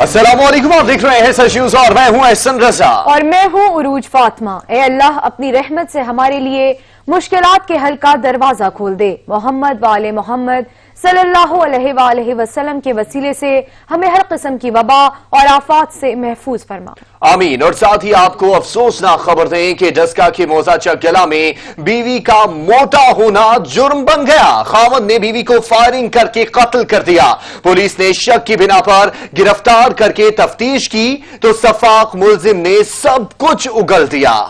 अस्सलामुअलैकुम, आप देख रहे हैं सच न्यूज़ और मैं हूं एहसन रजा और मैं हूं उरूज फातिमा। ए अल्लाह अपनी रहमत से हमारे लिए मुश्किलात के हल का दरवाजा खोल दे। मोहम्मद वाले मोहम्मद सल्लल्लाहु अलैहि वसल्लम के वसीले से हमें हर किस्म की वबा और आफात से महफूज फरमा। आमीन। और साथ ही आपको अफसोसनाक खबर दें कि डस्का के मौजा चकला में बीवी का मोटा होना जुर्म बन गया। खावंद ने बीवी को फायरिंग करके कत्ल कर दिया। पुलिस ने शक की बिना पर गिरफ्तार करके तफ्तीश की तो सफाक मुलजिम ने सब कुछ उगल दिया।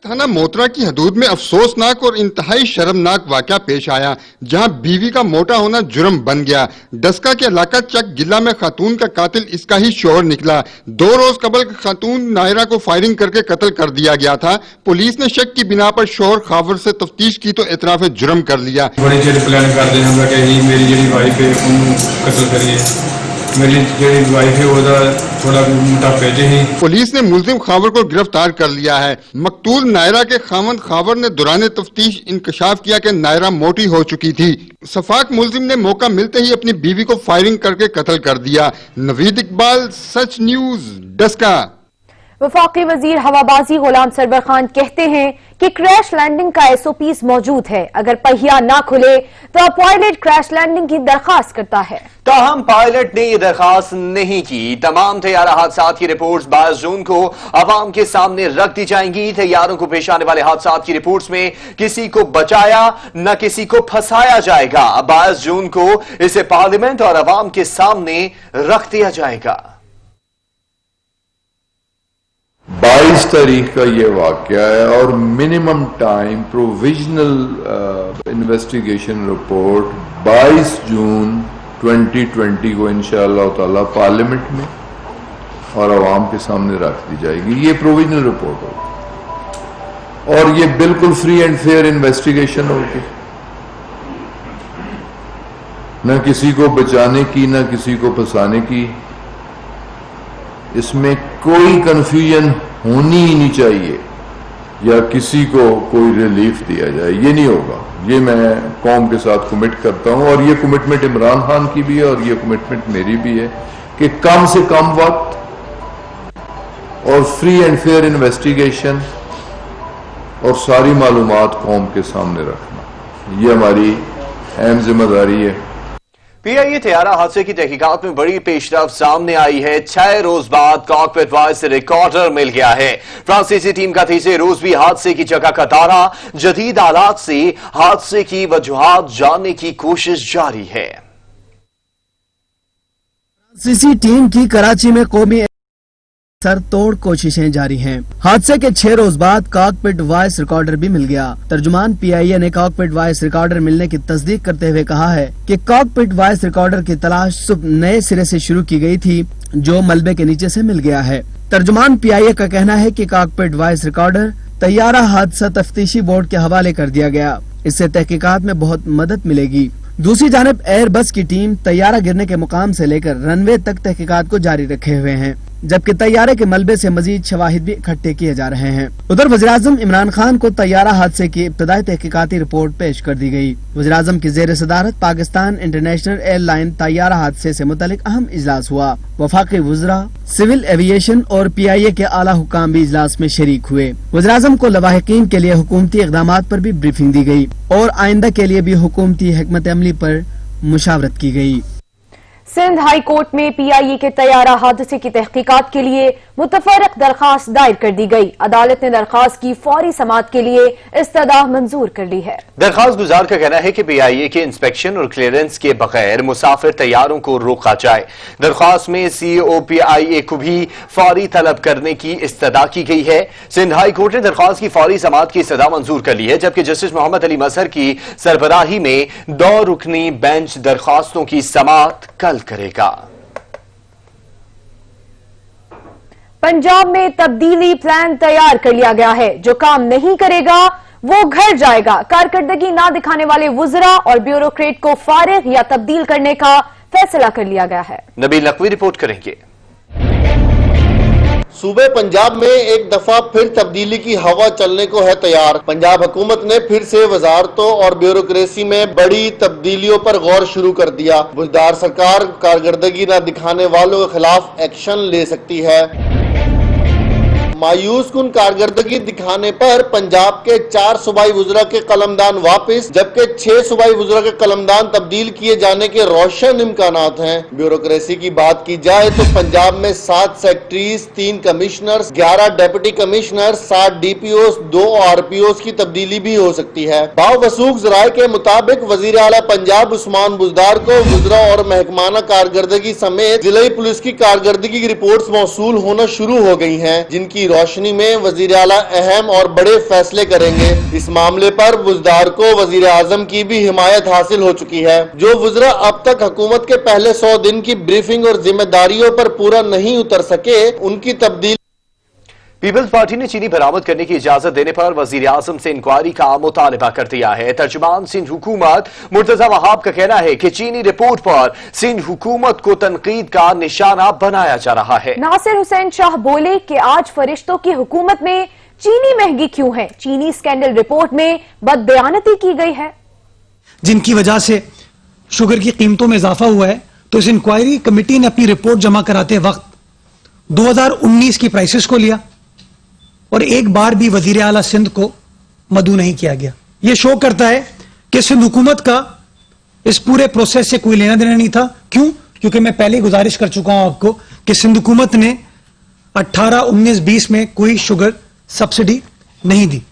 थाना मोतरा की हदूद में अफसोसनाक और इंतहाई शर्मनाक वाकया पेश आया, जहां बीवी का मोटा होना जुर्म बन गया। डस्का के इलाका चक गिला में खातून का कातिल इसका ही शोहर निकला। 2 रोज कबल खातून नायरा को फायरिंग करके कत्ल कर दिया गया था। पुलिस ने शक की बिना पर शोहर खावर से तफ्तीश की तो इतराफ जुर्म कर लिया। बड़ी जल्दी प्लान कर दें हम कि मेरी जी वाइफ है कत्ल करिए, मेरी जी वाइफ है वो थोड़ा मोटा पेजे ही। पुलिस ने मुलजिम खावर को गिरफ्तार कर लिया है। मकतूल नायरा के खावंद खावर ने दौरान तफ्तीश इंकशाफ किया कि नायरा मोटी हो चुकी थी। सफाक मुलजिम ने मौका मिलते ही अपनी बीवी को फायरिंग करके कत्ल कर दिया। नवीद इकबाल, सच न्यूज, डस्का। वफाकी वजीर हवाबाजी गुलाम सरवर खान कहते हैं कि क्रैश लैंडिंग का SOPs मौजूद है। अगर पहिया ना खुले तो पायलट क्रैश लैंडिंग की दरखास्त करता है। ताहम पायलट ने ये दरखास्त नहीं की। तमाम तैयारा हादसात की रिपोर्ट्स 22 जून को अवाम के सामने रख दी जाएंगी। तैयारों को पेश आने वाले हादसात की रिपोर्ट्स में किसी को बचाया न किसी को फंसाया जाएगा। 22 जून को इसे पार्लियामेंट और अवाम के सामने रख दिया जाएगा। 22 तारीख का ये वाक़या है और minimum time provisional investigation report 22 जून 2020 को इंशाअल्लाह ताला पार्लियामेंट में और अवाम के सामने रख दी जाएगी। ये प्रोविजनल रिपोर्ट होगी और ये बिल्कुल फ्री एंड फेयर इन्वेस्टिगेशन होगी, न किसी को बचाने की न किसी को फंसाने की। इसमें कोई कंफ्यूजन होनी ही नहीं चाहिए या किसी को कोई रिलीफ दिया जाए, ये नहीं होगा। ये मैं कौम के साथ कमिट करता हूं और ये कमिटमेंट इमरान खान की भी है और ये कमिटमेंट मेरी भी है कि कम से कम वक्त और फ्री एंड फेयर इन्वेस्टिगेशन और सारी मालूमात कौम के सामने रखना, ये हमारी अहम जिम्मेदारी है। PIA तैयारा हादसे की तहकीकात में बड़ी पेशरफ सामने आई है। 6 रोज बाद कॉकपिट वॉइस रिकॉर्डर मिल गया है। फ्रांसीसी टीम का तीसरे रोज भी हादसे की जगह का दौरा, जदीद आलात से हादसे की वजूहात जानने की कोशिश जारी है। फ्रांसीसी टीम की कराची में कौमी सरतोड़ कोशिशें जारी हैं। हादसे के 6 रोज बाद कॉकपिट वॉइस रिकॉर्डर भी मिल गया। तर्जुमान PIA ने कॉकपिट वॉइस रिकॉर्डर मिलने की तस्दीक करते हुए कहा है कि कॉकपिट वॉइस रिकॉर्डर की तलाश सुबह नए सिरे से शुरू की गई थी जो मलबे के नीचे से मिल गया है। तर्जुमान PIA का कहना है कि कॉकपिट वॉइस रिकॉर्डर तैयारा हादसा तफ्तीशी बोर्ड के हवाले कर दिया गया। इससे तहकीकात में बहुत मदद मिलेगी। दूसरी जानब एयरबस की टीम तैयारा गिरने के मुकाम से लेकर रनवे तक तहकीकात को जारी रखे हुए हैं, जबकि तैयारे के मलबे से मजीद शवाहिद भी इकट्ठे किए जा रहे हैं। उधर वज़ीर-ए-आज़म इमरान खान को तैयारा हादसे की इब्तदाई तहकीकाती रिपोर्ट पेश कर दी गई। वज़ीर-ए-आज़म की ज़ेर सदारत पाकिस्तान इंटरनेशनल एयरलाइन तैयारा हादसे से मुतालिक अहम इजलास हुआ। वफाकी वज़रा, सिविल एविएशन और PIA के आला हुकाम भी इजलास में शरीक हुए। वज़ीर-ए-आज़म को लवाहिकीन के लिए हुकूमती इक़दामात पर भी ब्रीफिंग दी गई और आइंदा के लिए भी हुकूमती हिकमत अमली पर मुशावरत की गई। सिंध हाई कोर्ट में PIA के तैयारा हादसे की तहकीकात के लिए मुतफरक दरखास्त दायर कर दी गई। अदालत ने दरखास्त की फौरी समाअत के लिए इस्तदा मंजूर कर ली है। दरखास्त गुजार का कहना है कि PIA के इंस्पेक्शन और क्लियरेंस के बगैर मुसाफिर तैयारों को रोका जाए। दरखास्त में CEO PIA को भी फौरी तलब करने की इस्तदा की गई है। सिंध हाई कोर्ट ने दरखास्त की फौरी समाअत की इस्तदा मंजूर कर ली है, जबकि जस्टिस मोहम्मद अली मजहर की सरबराही में 2 रुकनी बेंच दरखास्तों की समाअत कल करेगा। पंजाब में तब्दीली प्लान तैयार कर लिया गया है। जो काम नहीं करेगा वो घर जाएगा। कारकर्दगी ना दिखाने वाले वुज़रा और ब्यूरोक्रेट को फारिग या तब्दील करने का फैसला कर लिया गया है। नबील नकवी रिपोर्ट करेंगे। सूबे पंजाब में एक दफा फिर तब्दीली की हवा चलने को है तैयार। पंजाब हुकूमत ने फिर से वजारतों और ब्यूरोक्रेसी में बड़ी तब्दीलियों पर गौर शुरू कर दिया। बुजदार सरकार कारकर्दगी न दिखाने वालों के खिलाफ एक्शन ले सकती है। मायूस कुन कारकर्दगी दिखाने पर पंजाब के 4 सूबाई वज़रा के कलमदान वापस, जबकि 6 सूबाई वज़रा के कलमदान तब्दील किए जाने के रोशन इम्कानात हैं। ब्यूरोक्रेसी की बात की जाए तो पंजाब में 7 secretaries, 3 commissioners, 11 deputy commissioners, 7 DPOs, 2 RPOs की तब्दीली भी हो सकती है। बावसूख ज़राए के मुताबिक वज़ीर आला पंजाब उस्मान बुज़दार को वज़रा और महकमाना कारकर्दगी समेत जिला पुलिस की कारकर्दगी की रिपोर्ट्स मौसूल होना शुरू हो गई हैं, जिनकी रोशनी में वजीर आला अहम और बड़े फैसले करेंगे। इस मामले पर बुज़दार को वजीर आजम की भी हिमायत हासिल हो चुकी है। जो वज़रा अब तक हुकूमत के पहले 100 दिन की ब्रीफिंग और जिम्मेदारियों पर पूरा नहीं उतर सके, उनकी तब्दीली। पीपल्स पार्टी ने चीनी बरामद करने की इजाजत देने पर वजीर आजम से इंक्वायरी का मुतालबा कर दिया है। तर्जुमान सिंध हुकूमत मुर्तजा वहाब का कहना है कि चीनी रिपोर्ट पर सिंध हुकूमत को तनकीद का निशाना बनाया जा रहा है। नासिर हुसैन शाह बोले कि आज फरिश्तों की हुकूमत में चीनी महंगी क्यों है? चीनी स्कैंडल रिपोर्ट में बदबयानती की गई है, जिनकी वजह से शुगर की कीमतों में इजाफा हुआ है। तो इस इंक्वायरी कमेटी ने अपनी रिपोर्ट जमा कराते वक्त 2019 की प्राइसेस को लिया और एक बार भी वजीर आला सिंध को मदऊ नहीं किया गया। यह शो करता है कि सिंध हुकूमत का इस पूरे प्रोसेस से कोई लेना देना नहीं था। क्यों? क्योंकि मैं पहले गुजारिश कर चुका हूं आपको कि सिंध हुकूमत ने 18, 19, 20 में कोई शुगर सब्सिडी नहीं दी।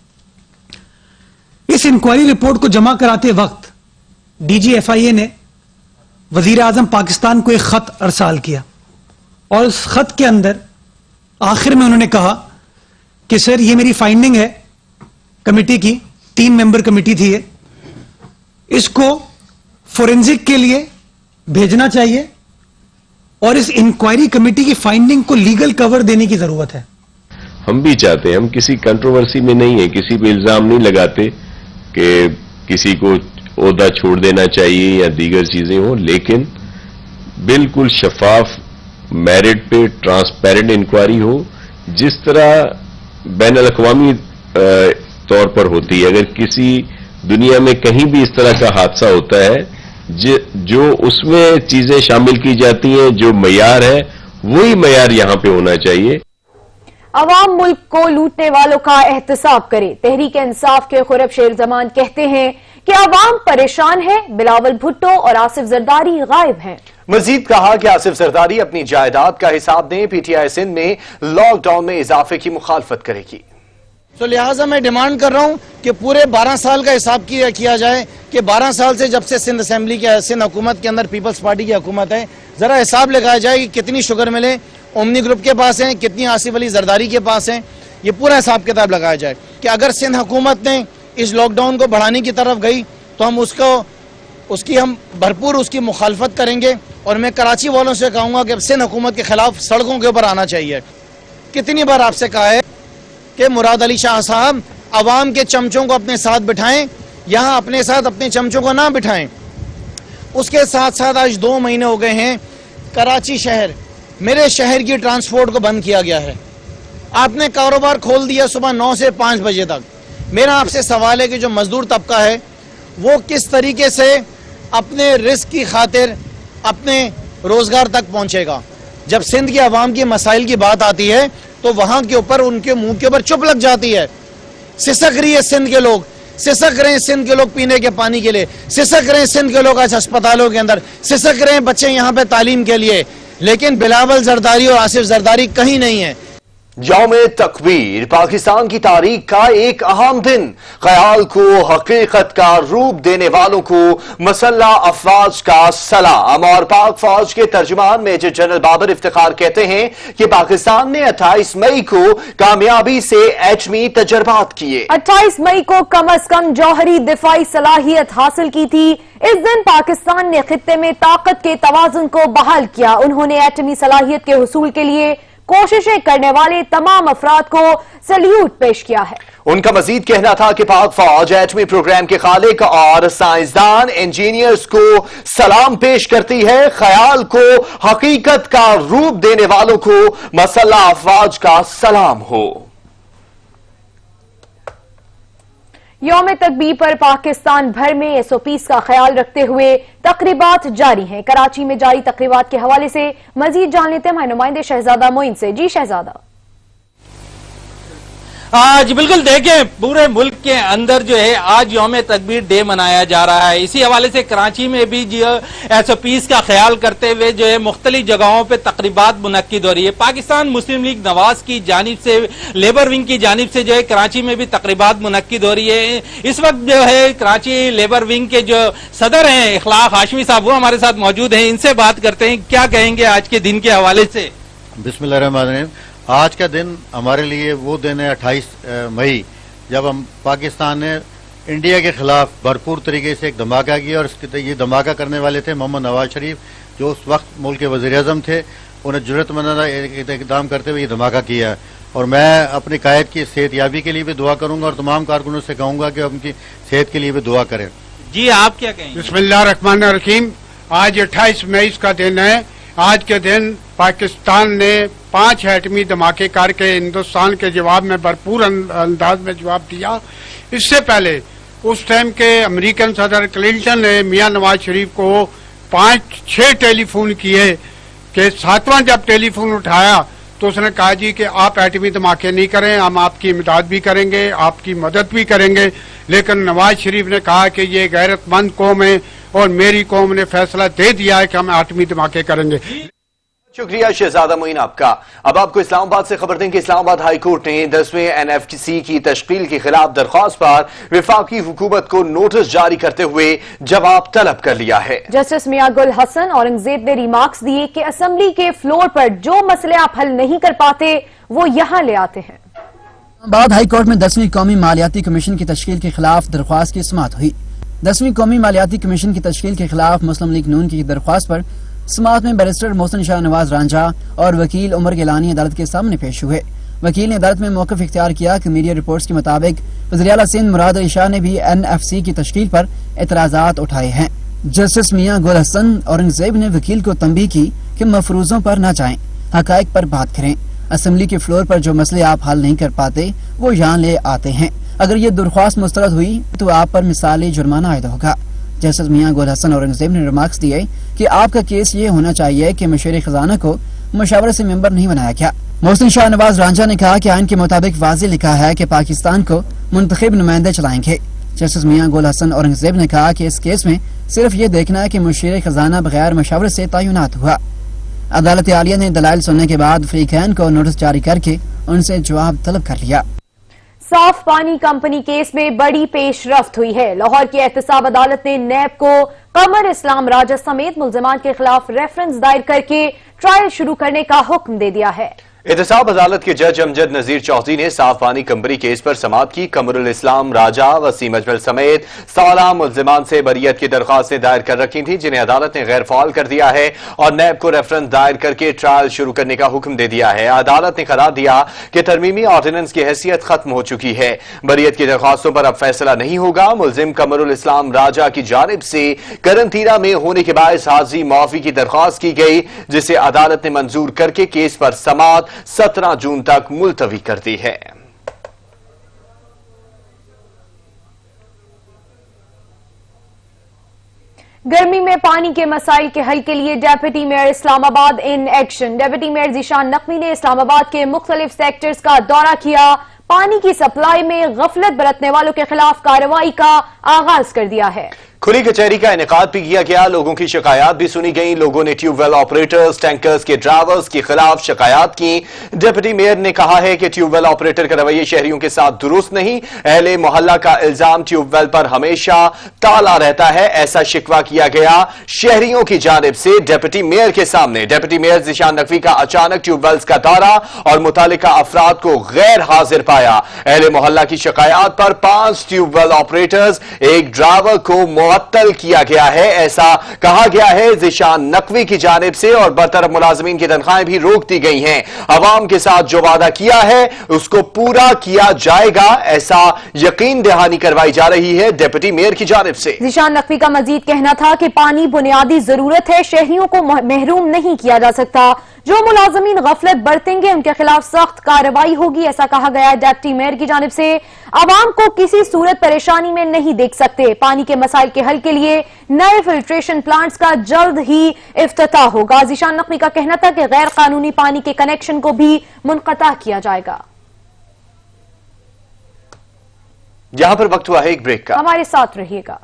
इस इंक्वायरी रिपोर्ट को जमा कराते वक्त DG FIA ने वजीर आजम पाकिस्तान को एक खत अरसाल किया और उस खत के अंदर आखिर में उन्होंने कहा कि सर ये मेरी फाइंडिंग है कमेटी की, 3 मेंबर कमेटी थी ये, इसको फोरेंसिक के लिए भेजना चाहिए और इस इंक्वायरी कमेटी की फाइंडिंग को लीगल कवर देने की जरूरत है। हम भी चाहते हैं, हम किसी कंट्रोवर्सी में नहीं है, किसी पे इल्जाम नहीं लगाते कि किसी को ओहदा छोड़ देना चाहिए या दीगर चीजें हो, लेकिन बिल्कुल शफाफ मेरिट पे ट्रांसपेरेंट इंक्वायरी हो, जिस तरह बैन अल-अक़वामी तौर पर होती है। अगर किसी दुनिया में कहीं भी इस तरह का हादसा होता है जो उसमें चीजें शामिल की जाती हैं, जो मयार है वही मयार यहां पे होना चाहिए। अवाम मुल्क को लूटने वालों का एहतसाब करे। तहरीक इंसाफ के खुरब शेर जमान कहते हैं कि अवाम परेशान है, बिलावल भुट्टो और आसिफ जरदारी गायब हैं। मजीद कहा कि आसिफ जरदारी अपनी जायदाद का हिसाब दें, PTI सिंध में लॉकडाउन में इजाफे की मुखालफत करेगी। तो लिहाजा मैं डिमांड कर रहा हूं कि पूरे 12 साल का हिसाब किया जाए कि 12 साल से जब से सिंध असेंबली की सिंध हुकूमत के अंदर पीपल्स पार्टी की हुकूमत है, जरा हिसाब लगाया जाए कि कितनी शुगर मिले ओमनी ग्रुप के पास है, कितनी आसिफ अली जरदारी के पास है। ये पूरा हिसाब किताब लगाया जाए कि अगर सिंध हुकूमत ने इस लॉकडाउन को बढ़ाने की तरफ गई तो हम उसकी भरपूर उसकी मुखालफत करेंगे। और मैं कराची वालों से कहूँगा कि सिंध हुकूमत के खिलाफ सड़कों के ऊपर आना चाहिए। कितनी बार आपसे कहा है कि मुराद अली शाह साहब अवाम के चमचों को अपने साथ बिठाएं, यहाँ अपने साथ अपने चमचों को ना बिठाएं। उसके साथ साथ आज 2 महीने हो गए हैं, कराची शहर, मेरे शहर की ट्रांसपोर्ट को बंद किया गया है। आपने कारोबार खोल दिया सुबह 9 से 5 बजे तक। मेरा आपसे सवाल है कि जो मजदूर तबका है वो किस तरीके से अपने रिस्क की खातिर अपने रोजगार तक पहुंचेगा? जब सिंध की आवाम की मसाइल की बात आती है तो वहां के ऊपर उनके मुंह के ऊपर चुप लग जाती है। सिसक रही है सिंध के लोग, सिसक रहे हैं सिंध के लोग पीने के पानी के लिए, सिसक रहे हैं सिंध के लोग आज अस्पतालों के अंदर, सिसक रहे हैं बच्चे यहाँ पे तालीम के लिए, लेकिन बिलावल जरदारी और आसिफ जरदारी कहीं नहीं है। यौम तकबीर पाकिस्तान की तारीख का एक अहम दिन, ख्याल को हकीकत का रूप देने वालों को मसल्ला अफवाज का सलाम। और पाक फौज के तर्जुमान मेजर जनरल बाबर इफ्तिखार कहते हैं कि पाकिस्तान ने 28 मई को कामयाबी से एटमी तजर्बात किए। 28 मई को कम अज कम जौहरी दिफाई सलाहियत हासिल की थी। इस दिन पाकिस्तान ने खित्ते में ताकत के तवाजुन को बहाल किया। उन्होंने एटमी सलाहियत के हुसूल के लिए कोशिशें करने वाले तमाम अफराद को सल्यूट पेश किया है। उनका मजीद कहना था कि पाक फौज एटमी प्रोग्राम के खालिक और साइंसदान इंजीनियर्स को सलाम पेश करती है। ख्याल को हकीकत का रूप देने वालों को मसल्ह अफवाज का सलाम हो। यौम तकबीर पर पाकिस्तान भर में SOPs का ख्याल रखते हुए तकरीबात जारी हैं। कराची में जारी तकरीबात के हवाले से मजीद जान लेते हैं हमारे नुमाइंदे शहजादा मोइन से। जी शहजादा। आज बिल्कुल देखें, पूरे मुल्क के अंदर जो है आज यौम तकबीर डे मनाया जा रहा है। इसी हवाले से कराची में भी SOPs का ख्याल करते हुए जो है मुख्तलिफ जगहों पे तकरीबात मुनक्किद हो रही है। पाकिस्तान मुस्लिम लीग नवाज की जानिब से, लेबर विंग की जानिब से जो है कराची में भी तकरीबात मुनक्किद हो रही है। इस वक्त जो है कराची लेबर विंग के जो सदर हैं इखलाक हाशमी साहब, वो हमारे साथ मौजूद हैं। इनसे बात करते हैं, क्या कहेंगे आज के दिन के हवाले से। बिस्मिल्लाहिर्रहमानिर्रहीम। आज का दिन हमारे लिए वो दिन है 28 मई, जब हम पाकिस्तान ने इंडिया के खिलाफ भरपूर तरीके से एक धमाका किया। और ये धमाका करने वाले थे मोहम्मद नवाज शरीफ, जो उस वक्त मुल्क के वज़ीर-ए-आज़म थे। उन्हें जुर्रतमंदाना इक़दाम करते हुए ये धमाका किया। और मैं अपनी कायद की सेहतयाबी के लिए भी दुआ करूंगा और तमाम कारकुनों से कहूंगा कि उनकी सेहत के लिए भी दुआ करें। जी आप क्या कहेंगे। बिस्मिल्लाहिर्रहमानिर्रहीम। आज 28 मई का दिन है। आज के दिन पाकिस्तान ने 5 एटमी धमाके करके हिंदुस्तान के जवाब में भरपूर अंदाज में जवाब दिया। इससे पहले उस टाइम के अमेरिकन सदर क्लिंटन ने मियां नवाज शरीफ को 5-6 टेलीफोन किए कि 7वां जब टेलीफोन उठाया तो उसने कहा जी कि आप एटमी धमाके नहीं करें, हम आपकी इमदाद भी करेंगे, आपकी मदद भी करेंगे। लेकिन नवाज शरीफ ने कहा कि ये गैरतमंद कौम है और मेरी कौम ने फैसला दे दिया है कि हम एटमी धमाके करेंगे। शुक्रिया शहजादा मोइन आपका। अब आपको इस्लामाबाद से खबर दें कि इस्लामाबाद हाई कोर्ट ने 10वें NFTC की तश्कील के खिलाफ दरख्वास्त पर विफाकी हुकूमत को नोटिस जारी करते हुए जवाब तलब कर लिया है। जस्टिस मियां गुल हसन औरंगजेब ने रिमार्क्स दिए कि असेंबली के फ्लोर पर जो मसले आप हल नहीं कर पाते वो यहाँ ले आते हैं। इस्लामाबाद हाई कोर्ट में 10वीं कौमी मालियाती कमीशन की तश्कील के खिलाफ दरख्वास्त की समाअत हुई। 10वीं कौमी मालियाती कमीशन की तश्कील के खिलाफ मुस्लिम लीग नून की दरख्वास्त पर समाअत में बैरिस्टर मोहसिन शाह नवाज रांझा और वकील उमर गिलानी अदालत के सामने पेश हुए। वकील ने अदालत में मौक़िफ़ इख्तियार किया कि मीडिया रिपोर्ट्स के मुताबिक वज़ीर आला सिंध मुराद अली शाह ने भी NFC की तश्कील पर एतराज़ात उठाए हैं। जस्टिस मियां गुल हसन औरंगजेब ने वकील को तंबीह की कि मफरूजों पर न जाएं, हकायक पर बात करें। असेंबली के फ्लोर पर जो मसले आप हल नहीं कर पाते वो यहाँ ले आते हैं। अगर ये दरख्वास्त मुस्तरद हुई तो आप पर मिसाली जुर्माना आयद होगा। जस्टिस मियां गुल हसन औरंगजेब ने रिमार्क्स दिए कि आपका केस ये होना चाहिए कि मशीर खजाना को मशावरत से मेंबर नहीं बनाया गया। मोहसिन शाह नवाज रांझा ने कहा कि आइन के मुताबिक वाज़ेह लिखा है कि पाकिस्तान को मुंतखब नुमाइंदे चलाएंगे। जस्टिस मियां गुल हसन औरंगजेब ने कहा कि इस केस में सिर्फ ये देखना है कि मशीर खजाना बगैर मशावरत से तयनात हुआ। अदालत आलिया ने दलाइल सुनने के बाद फरीकैन को नोटिस जारी करके उनसे जवाब तलब कर लिया। साफ पानी कंपनी केस में बड़ी पेशरफ्त हुई है। लाहौर की एहतसाब अदालत ने नैब को कमर इस्लाम राजा समेत मुल्जिमान के खिलाफ रेफरेंस दायर करके ट्रायल शुरू करने का हुक्म दे दिया है। एहतसाब अदालत के जज अमजद नजीर चौधरी ने साफ पानी कंपनी केस पर समाअत की। कमरुल इस्लाम राजा, वसीम अजमल समेत 16 मुल्जिमान से बरियत की दरख्वास्तें दायर कर रखी थी, जिन्हें अदालत ने गैर फाल कर दिया है और नैब को रेफरेंस दायर करके ट्रायल शुरू करने का हुक्म दे दिया है। अदालत ने करार दिया कि तरमीमी ऑर्डिनेंस की हैसियत खत्म हो चुकी है। बरियत की दरख्वास्तों पर अब फैसला नहीं होगा। मुल्जिम कमरुल इस्लाम राजा की जानिब से करंटीना में होने के बायस हाजिरी मुआफी की दरख्वास्त की गई, जिसे अदालत ने मंजूर करके केस पर समाअत 17 जून तक मुलतवी कर दी है। गर्मी में पानी के मसाइल के हल के लिए deputy mayor Islamabad in action. Deputy mayor Zeeshan Naqvi ने इस्लामाबाद के मुख्तलिफ सेक्टर्स का दौरा किया। पानी की सप्लाई में गफलत बरतने वालों के खिलाफ कार्रवाई का आगाज कर दिया है। खुली कचहरी का इनेकाद भी किया गया। लोगों की शिकायत भी सुनी गई। लोगों ने ट्यूबवेल ऑपरेटर्स, टैंकर्स के ड्राइवर्स के खिलाफ शिकायत की। डिप्टी मेयर ने कहा है कि ट्यूबवेल ऑपरेटर का रवैया शहरियों के साथ दुरुस्त नहीं। अहले मोहल्ला का इल्जाम ट्यूबवेल पर हमेशा ताला रहता है, ऐसा शिकवा किया गया शहरियों की जानिब से डिप्टी मेयर के सामने। डिप्टी मेयर जीशान नकवी का अचानक ट्यूबवेल्स का दौरा और मुतालिका अफराद को गैर हाजिर पाया। अहले मोहल्ला की शिकायत पर 5 ट्यूबवेल ऑपरेटर्स, एक ड्राइवर को मुअत्तल किया गया है, ऐसा कहा गया है ज़ीशान नकवी की जानिब से, और बरतरफ मुलाजमीन की तनख्वाहें भी रोक दी गई हैं। अवाम के साथ जो वादा किया है उसको पूरा किया जाएगा, ऐसा यकीन दहानी करवाई जा रही है डिप्टी मेयर की जानिब से। ज़ीशान नकवी का मजीद कहना था कि पानी बुनियादी जरूरत है, शहरियों को महरूम नहीं किया जा सकता। जो मुलाजमीन गफलत बरतेंगे उनके खिलाफ सख्त कार्रवाई होगी, ऐसा कहा गया है डिप्टी मेयर की जानिब से। आवाम को किसी सूरत परेशानी में नहीं देख सकते। पानी के मसाइल के हल के लिए नए फिल्ट्रेशन प्लांट्स का जल्द ही इफ्तिताह होगा। ज़ीशान नकवी का कहना था कि गैर कानूनी पानी के कनेक्शन को भी मुनक़ता किया जाएगा। यहां पर वक्त हुआ है एक ब्रेक का, हमारे साथ रहिएगा।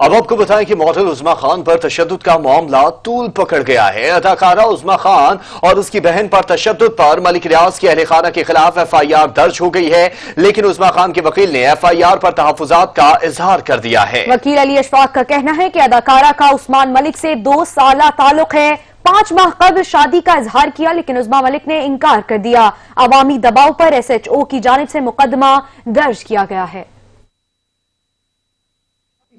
अब आपको बताएं कि मॉडल उज़्मा खान पर तशद्दुद का मामला तूल पकड़ गया है। अदाकारा उज़्मा खान और उसकी बहन पर तशद्दुद पर मलिक रियाज के अहलखाना के खिलाफ FIR दर्ज हो गई है, लेकिन उज़्मा खान के वकील ने FIR पर तहफ़्फ़ुज़ात का इजहार कर दिया है। वकील अली अशफाक का कहना है कि अदाकारा का उस्मान मलिक से 2 साला ताल्लुक है। 5 माह कबल शादी का इजहार किया, लेकिन उज़्मा मलिक ने इनकार कर दिया। अवामी दबाव पर SHO की जानिब से मुकदमा दर्ज किया गया है।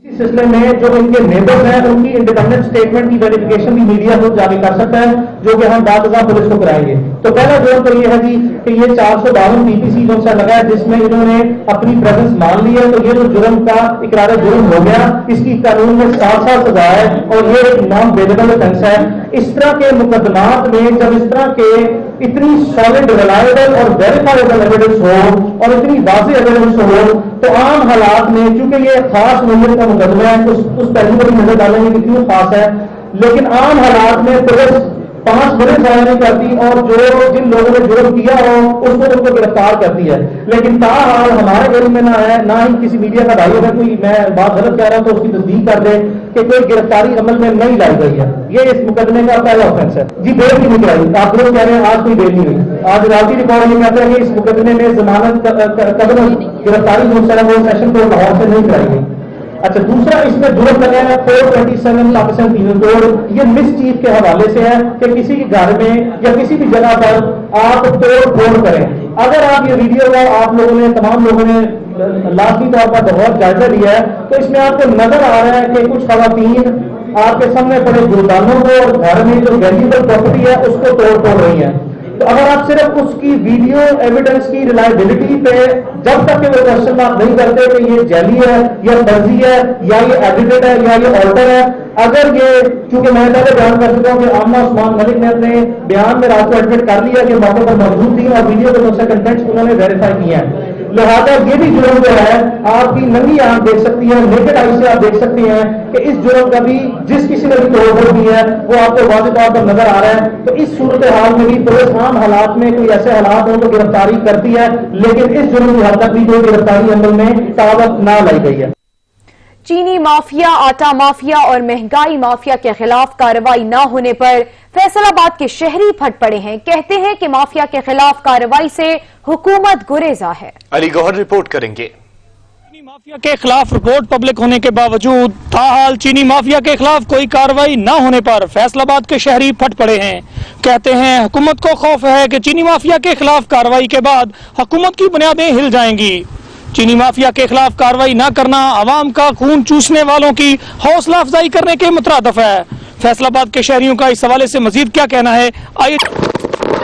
इसी सिलसिले में जो इनके नेबर्स हैं उनकी इंडिपेंडेंट स्टेटमेंट की वेरिफिकेशन भी मीडिया को जारी कर सकता है, जो कि हम बाकायदा पुलिस को कराएंगे। तो पहला जुर्म तो ये है जी कि ये 452 PPC जो सा लगा है, जिसमें इन्होंने अपनी प्रेजेंस मान ली है, तो ये जो जुर्म का इकरार जुर्म हो गया, इसकी कानून में 7 साल सजा है और ये एक नॉन बेलेबल ऑफेंस है। इस तरह के मुकदमात में जब इस तरह के इतनी सॉलिड, रिलायबल और वेरीफाइबल एविडेंस हो और इतनी वाज़ेह एविडेंस हो, तो आम हालात में चूंकि ये खास नोयत का मुकदमा है, उस पहलू पर भी नजर डालेंगे कि क्यों खास है, लेकिन आम हालात में पुलिस 5 बड़े सवाल नहीं करती और जो जिन लोगों ने जुर्म किया हो उनको गिरफ्तार करती है। लेकिन ताहाल हमारे इल्म में ना है, ना ही किसी मीडिया का भाई अगर कोई मैं बात गलत कह रहा हूं तो उसकी तस्दीक कर दे कि कोई गिरफ्तारी अमल में नहीं लाई गई है। ये इस मुकदमे का पहला ऑफेंस है जी। बेल भी नहीं कराई, आप लोग कह रहे हैं आज कोई बेल नहीं हुई। आज रावती रिकॉर्ड ये कहते हैं कि इस मुकदमे में जमानत कदम गिरफ्तारी जो है वो सेशन कोर्ट लाहौर से नहीं कराई गई। अच्छा, दूसरा इसमें जुर्म लगा है 427 पाकिस्तान पीनल कोड। ये मिसचीफ के हवाले से है कि किसी के घर में या किसी भी जगह पर आप तोड़ फोड़ करें। अगर आप ये वीडियो को आप लोगों ने, तमाम लोगों ने लाजमी तौर पर बहुत जायजा लिया है, तो इसमें आपको नजर आ रहा है कि कुछ खवातीन आपके सामने पड़े गुलदानों को और घर में जो वैल्यूबल प्रॉपर्टी है उसको तोड़ फोड़ रही है। तो अगर आप सिर्फ उसकी वीडियो एविडेंस की रिलायबिलिटी पे जब तक कि वो क्वेश्चन मार्क नहीं करते कि ये जैली है या फर्जी है या ये एडिटेड है या ये ऑल्टर है, अगर ये, चूंकि मैं पहले बयान कर चुका हूं कि आमना उस्मान मलिक ने अपने बयान में रात को एडमिट कर लिया कि मौके पर मौजूद थी और वीडियो के दूसरे कंटेंट्स उन्होंने वेरीफाई किया है। लिहाजा ये भी जुर्म जो है आपकी नंगी आंख देख सकती है, नेकेड आई से आप देख सकते हैं कि इस जुर्म का भी जिस किसी ने भी तोड़फोड़ की है वो आपको वाज़ेह तौर पर नजर आ रहा है। तो इस सूरत हाल में भी पुलिस आम हालात में कोई ऐसे हालात हो तो गिरफ्तारी करती है, लेकिन इस जुर्म की हद तक भी कोई गिरफ्तारी अमल में ताबत ना लाई गई है। चीनी माफिया, आटा माफिया और महंगाई माफिया के खिलाफ कार्रवाई न होने पर फैसलाबाद के शहरी फट पड़े हैं। कहते हैं कि माफिया के खिलाफ कार्रवाई से हुकूमत गुरेजा है। अली गौहर रिपोर्ट करेंगे। चीनी माफिया के खिलाफ रिपोर्ट पब्लिक होने के बावजूद ताहाल चीनी माफिया के खिलाफ कोई कार्रवाई न होने पर फैसलाबाद के शहरी फट पड़े हैं। कहते हैं हुकूमत को खौफ है कि चीनी माफिया के खिलाफ कार्रवाई के बाद हुकूमत की बुनियादें हिल जाएंगी। चीनी माफिया के खिलाफ कार्रवाई न करना आवाम का खून चूसने वालों की हौसला अफजाई करने के मुतरादिफ है। फैसलाबाद के शहरियों का इस हवाले से मजीद क्या कहना है, आइए।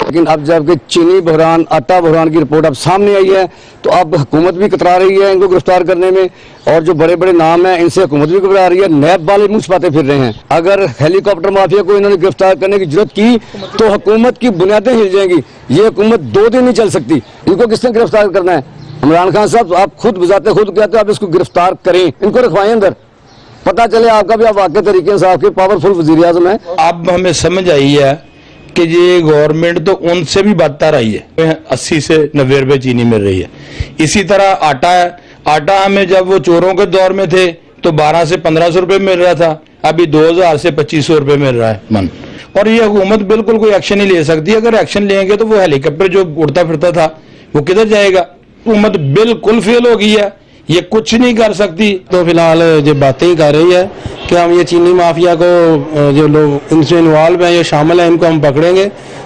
लेकिन अब जब चीनी बहरान, आटा बहरान की रिपोर्ट अब सामने आई है तो अब हुकूमत भी कतरा रही है इनको गिरफ्तार करने में, और जो बड़े बड़े नाम हैं इनसे हुकूमत भी घबरा रही है। नैब वाले मुंह छुपाते फिर रहे हैं। अगर हेलीकॉप्टर माफिया को इन्होंने गिरफ्तार करने की जरूरत की तो हुकूमत की बुनियादें हिल जाएंगी। ये हुकूमत 2 दिन नहीं चल सकती। इनको किसने गिरफ्तार करना है? इमरान खान साहब, आप खुद बजाते खुद कहते आप इसको गिरफ्तार करें, इनको रखवाएं अंदर, पता चले आपका भी आप वाकई तरीके से आपके पावरफुल वजीर आजम है। अब हमें समझ आई है कि ये गवर्नमेंट तो उनसे भी बदतर आई है। 80 से 90 रुपए चीनी मिल रही है। इसी तरह आटा है, आटा हमें जब वो चोरों के दौर में थे तो 1200 से 1500 रुपए मिल रहा था, अभी 2000 से 2500 रुपए मिल रहा है मन। और ये हुकूमत बिल्कुल कोई एक्शन नहीं ले सकती। अगर एक्शन लेंगे तो वो हेलीकॉप्टर जो उड़ता फिरता था वो किधर जाएगा? हुकूमत बिल्कुल फेल हो गई है, ये कुछ नहीं कर सकती। तो फिलहाल जो बातें ही कर रही है कि हम ये चीनी माफिया को जो लोग इनसे इन्वॉल्व हैं, ये शामिल हैं, इनको हम पकड़ेंगे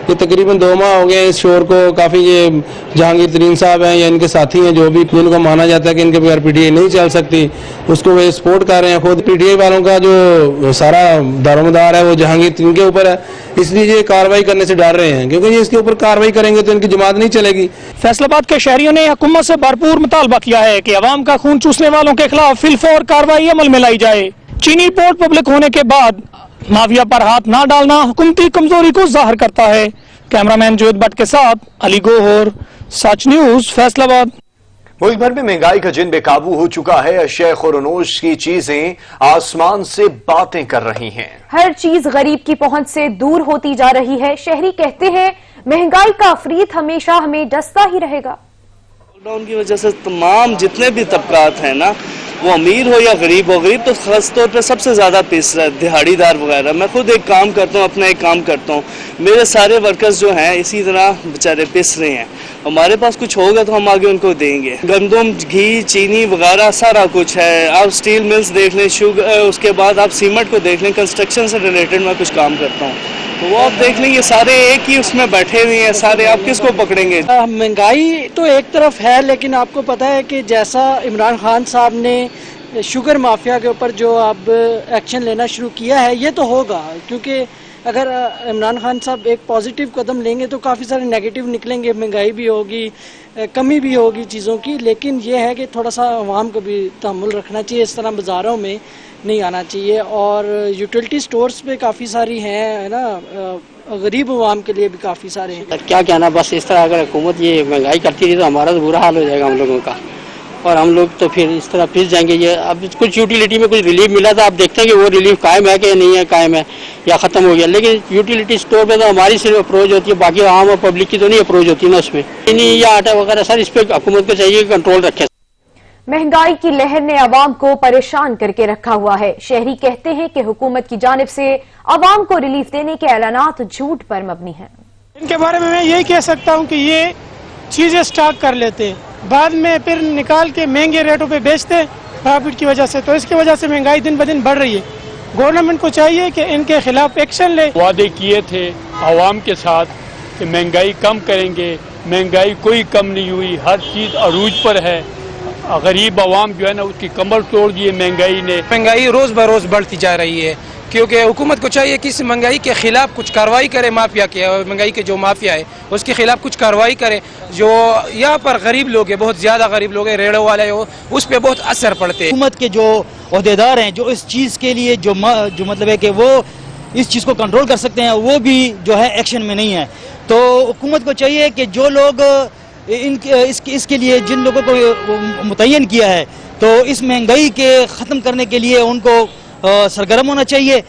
ये तकरीबन 2 माह हो गए इस शोर को। काफ़ी ये जहांगीर तरीन साहब हैं या इनके साथी हैं जो भी, जिनको माना जाता है कि इनके बगैर पीटीआई नहीं चल सकती, उसको वे सपोर्ट कर रहे हैं। खुद पीटीआई वालों का जो सारा दारोमदार है वो जहांगीर तरीन के ऊपर है, इसलिए ये कार्रवाई करने से डर रहे हैं, क्योंकि ये इसके ऊपर कार्रवाई करेंगे तो इनकी जमात नहीं चलेगी। फैसलाबाद के शहरियों ने हुकूमत से भरपूर मुतालबा किया है कि अवाम का खून चूसने वालों के खिलाफ फिलफौर कार्रवाई अमल में लाई जाए। चीनी रिपोर्ट पब्लिक होने के बाद माफिया पर हाथ ना डालना हुकूमती कमजोरी को जाहिर करता है। कैमरामैन जुवेद भट्ट के साथ अली गोहर, सच न्यूज, फैसलाबाद। मुल्क भर में महंगाई का जिन बेकाबू हो चुका है। अशिया खुरनोश की चीजें आसमान से बातें कर रही हैं। हर चीज गरीब की पहुंच से दूर होती जा रही है। शहरी कहते हैं महंगाई का अफरीत हमेशा हमें डसता ही रहेगा। लॉकडाउन की वजह से तमाम जितने भी तबकात हैं ना, वो अमीर हो या गरीब हो, गरीब तो खास तौर पे सबसे ज़्यादा पिस रहा है, दिहाड़ीदार वगैरह। मैं खुद एक काम करता हूँ, अपना एक काम करता हूँ, मेरे सारे वर्कर्स जो हैं इसी तरह बेचारे पिस रहे हैं। हमारे पास कुछ होगा तो हम आगे उनको देंगे। गंदम, घी, चीनी वगैरह सारा कुछ है। आप स्टील मिल्स देख लें, शुगर, उसके बाद आप सीमेंट को देख लें। कंस्ट्रक्शन से रिलेटेड मैं कुछ काम करता हूँ, तो वो आप देख लेंगे सारे एक ही उसमें बैठे हुए हैं सारे, आप किसको पकड़ेंगे? महंगाई तो एक तरफ है, लेकिन आपको पता है कि जैसा इमरान खान साहब ने शुगर माफिया के ऊपर जो अब एक्शन लेना शुरू किया है, ये तो होगा, क्योंकि अगर इमरान खान साहब एक पॉजिटिव कदम लेंगे तो काफ़ी सारे नेगेटिव निकलेंगे। महंगाई भी होगी, कमी भी होगी चीज़ों की, लेकिन ये है कि थोड़ा सा अवाम को भी तहम्मुल रखना चाहिए, इस तरह बाज़ारों में नहीं आना चाहिए। और यूटिलिटी स्टोर्स पे काफ़ी सारी हैं, है ना, गरीब अवाम के लिए भी काफ़ी सारे हैं। क्या कहना, बस इस तरह अगर हुकूमत ये महंगाई करती रही तो हमारा तो बुरा हाल हो जाएगा हम लोगों का, और हम लोग तो फिर इस तरह पिस जाएंगे। ये अब कुछ यूटिलिटी में कुछ रिलीफ मिला था, आप देखते हैं कि वो रिलीफ कायम है कि नहीं है, कायम है या ख़त्म हो गया। लेकिन यूटिलिटी स्टोर पे तो हमारी सिर्फ अप्रोच होती है, बाकी आम और पब्लिक की तो नहीं अप्रोच होती ना उसमें। चीनी या आटा वगैरह सर, इस पर हुकूमत को चाहिए कि कंट्रोल रखे। महंगाई की लहर ने अवाम को परेशान करके रखा हुआ है। शहरी कहते हैं कि हुकूमत की जानिब से अवाम को रिलीफ देने के ऐलानात झूठ पर मबनी हैं। इनके बारे में मैं यही कह सकता हूं कि ये चीजें स्टॉक कर लेते, बाद में फिर निकाल के महंगे रेटों पे बेचते प्रॉफिट की वजह से। तो इसकी वजह से महंगाई दिन ब दिन बढ़ रही है। गवर्नमेंट को चाहिए कि इनके खिलाफ एक्शन ले। वादे किए थे आवाम के साथ कि महंगाई कम करेंगे, महंगाई कोई कम नहीं हुई, हर चीज अरूज पर है। गरीब आवाम जो है ना उसकी कमर तोड़ दिए महंगाई ने। महंगाई रोज ब रोज बढ़ती जा रही है, क्योंकि हुकूमत को चाहिए कि इस महंगाई के खिलाफ कुछ कार्रवाई करे, माफिया के और महंगाई के जो माफिया है उसके खिलाफ कुछ कार्रवाई करे। जो यहाँ पर गरीब लोग हैं, बहुत ज़्यादा गरीब लोग हैं, रेड़ों वाले हो, उस पर बहुत असर पड़ते हैं। हुकूमत के जो ओहदेदार हैं, जो इस चीज़ के लिए जो मतलब है कि वो इस चीज़ को कंट्रोल कर सकते हैं, वो भी जो है एक्शन में नहीं है। तो हुकूमत को चाहिए कि जो लोग इसके लिए जिन लोगों को मुतय्यन किया है, तो इस महंगाई के ख़त्म करने के लिए उनको सरगर्म होना चाहिए।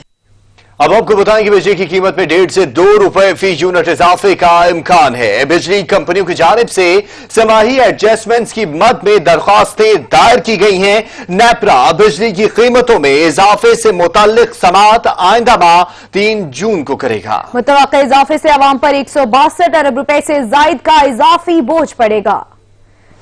अब आपको बताएं कि बिजली की कीमत में 1.5 से 2 रुपए फी यूनिट इजाफे का इम्कान है। बिजली कंपनियों की जानिब से समाही एडजस्टमेंट्स की मद में दरख्वास्तें दायर की गई हैं। नेपरा बिजली की कीमतों में इजाफे से मुताल्लिक समाअत आइंदा माह 3 जून को करेगा। मुतवक्किल इजाफे से अवाम पर 162 अरब रुपए से जायद का इजाफी बोझ पड़ेगा।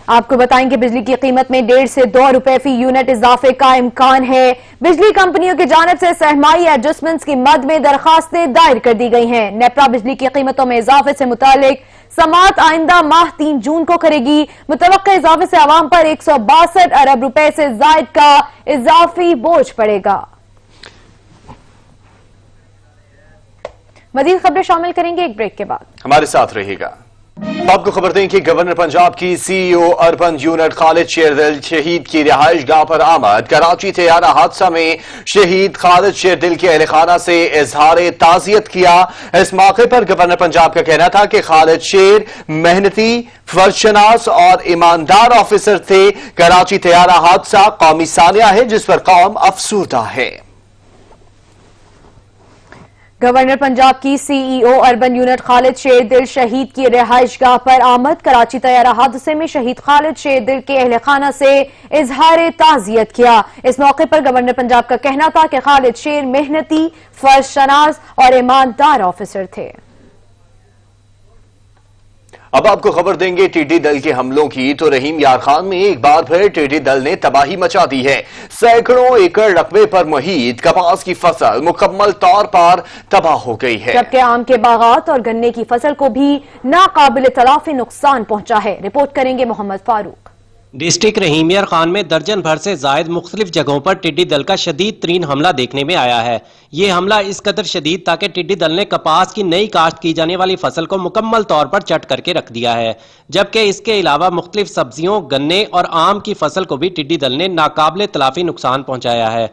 आपको बताएंगे बिजली की कीमत में 1.5 से 2 रुपए फी यूनिट इजाफे का इम्कान है। बिजली कंपनियों की जानिब से सहमाई एडजस्टमेंट्स की मद में दरखास्तें दायर कर दी गई हैं। नेपरा बिजली की कीमतों में इजाफे से मुतालिक समाअत आइंदा माह 3 जून को करेगी। मुतवक्किल इजाफे से अवाम पर 162 अरब रुपए से जायद का इजाफी बोझ पड़ेगा। मजीद खबरें शामिल करेंगे एक ब्रेक के बाद, हमारे साथ रहिएगा। आपको खबर दें कि गवर्नर पंजाब की सीईओ अर्बन यूनिट खालिद शेरदिल शहीद की रिहाइश गाह पर आमद। कराची तैयारा हादसा में शहीद खालिद शेरदिल के अहल खाना से इजहार ताजियत किया। इस मौके पर गवर्नर पंजाब का कहना था कि खालिद शेर मेहनती, फर्जशनास और ईमानदार ऑफिसर थे। कराची तैयारा हादसा कौमी सानिया है जिस पर कौम अफसुर्दा है। गवर्नर पंजाब की सीईओ अर्बन यूनिट खालिद शेरदिल शहीद की रिहाइश गाह पर आमद। कराची तैयारा हादसे में शहीद खालिद शेरदिल के अहल खाना से इजहार ताजियत किया। इस मौके पर गवर्नर पंजाब का कहना था कि खालिद शेर मेहनती, फर्जशनास और ईमानदार ऑफिसर थे। अब आपको खबर देंगे टिड्डी दल के हमलों की। तो रहीम यार खान में एक बार फिर टिड्डी दल ने तबाही मचा दी है। सैकड़ों एकड़ रकबे पर मुहित कपास की फसल मुकम्मल तौर पर तबाह हो गई है, जबकि आम के बागात और गन्ने की फसल को भी नाकाबिल तलाफी नुकसान पहुंचा है। रिपोर्ट करेंगे मोहम्मद फारूक। डिस्ट्रिक्ट रहीम यार खान में दर्जन भर से जायद मुख्तलिफ जगहों पर टिड्डी दल का शदीद तरीन हमला देखने में आया है। ये हमला इस कदर शदीद था कि टिड्डी दल ने कपास की नई काश्त की जाने वाली फसल को मुकम्मल तौर पर चट करके रख दिया है, जबकि इसके अलावा मुख्तलिफ सब्जियों, गन्ने और आम की फसल को भी टिड्डी दल ने नाकाबिल तलाफी नुकसान पहुंचाया है।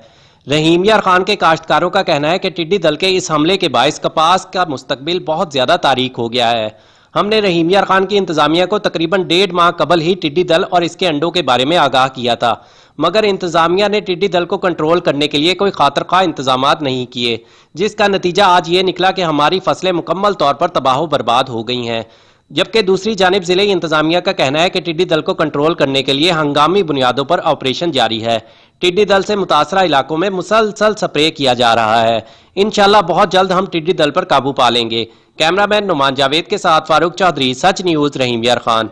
रहीम यार खान के काश्तकारों का कहना है कि टिड्डी दल के इस हमले के बायस कपास का मुस्तकबिल बहुत ज्यादा तारीक हो गया है। हमने रहीम यार खान की इंतजामिया को तकरीबन 1.5 माह कबल ही टिड्डी दल और इसके अंडों के बारे में आगाह किया था, मगर इंतजामिया ने टिड्डी दल को कंट्रोल करने के लिए कोई खातिर खा इंतजामात नहीं किए, जिसका नतीजा आज ये निकला कि हमारी फसलें मुकम्मल तौर पर तबाह बर्बाद हो गई हैं। जबकि दूसरी जानिब जिले इंतजामिया का कहना है कि टिड्डी दल को कंट्रोल करने के लिए हंगामी बुनियादों पर ऑपरेशन जारी है। टिड्डी दल से मुतासरा इलाकों में मुसलसल स्प्रे किया जा रहा है। इंशाल्लाह बहुत जल्द हम टिड्डी दल पर काबू पा लेंगे। कैमरामैन नुमान जावेद के साथ फारूक चौधरी, सच न्यूज, रहीम यार खान।